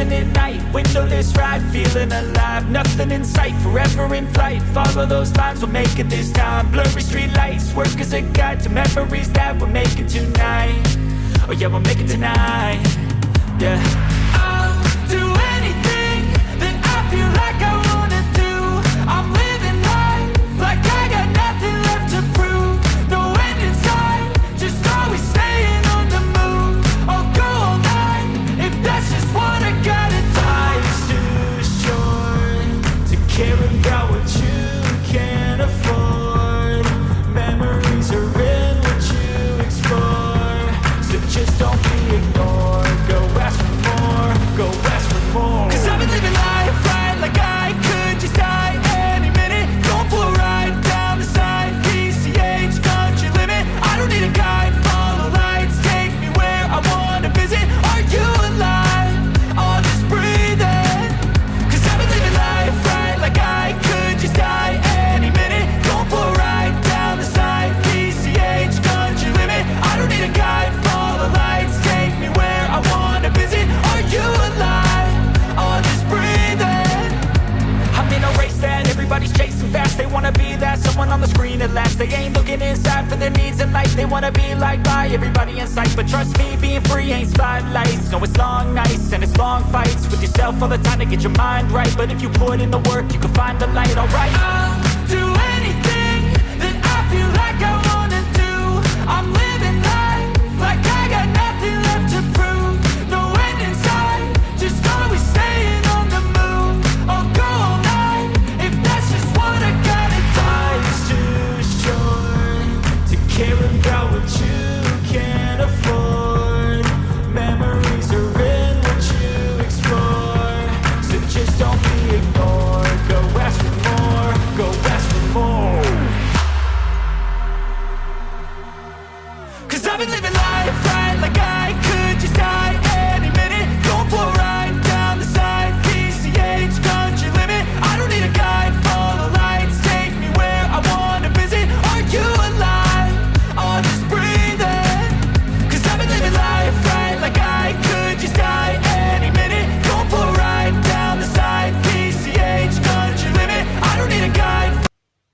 chilling at night, windowless ride, feeling alive. Nothing in sight, forever in flight. Follow those lines, we'll make it this time. Blurry street lights, work as a guide to memories that we're making tonight. Oh yeah, we'll make it tonight. Yeah. I'll do anything that I feel like I wanna do. I'm living life like I got nothing left to prove. No end in sight, just always staying on the move. I'll go all night if that's just what I gotta do. Life's too short to care about what you can't afford. Memories are in what you explore, so just don't be ignored. Go ask for more, go ask for more. 'Cause I've been living life right like I could just die any minute. Going for a ride down the side, PCH country limit. I don't need a guide, follow lights, take me where I wanna visit. Are you alive? Or just breathing? 'Cause I've been living life right like I could just die any minute. Going for a ride down the side, PCH country limit. I don't need a guide, follow lights, take me where I wanna visit. Are you alive? Or just breathing? I'm in a race that everybody's chasing fast. They wanna be that someone on the screen at last. They ain't looking inside for their needs in life. They wanna be liked by everybody in sight. But trust me, being free ain't spotlights. No, it's long nights and it's long fights with yourself all the time to get your mind right. But if you put in the work, you can find the light, alright? I'll do anything that I feel like I wanna do. I'm living life like I got nothing left to prove. No end in sight, just always staying on the move. I'll go all night if that's just what I gotta do. Life's too short to care about what you can't afford. Memories are in what you explore, so just don't be ignored. Go ask for more, go ask for more. 'Cause I've been living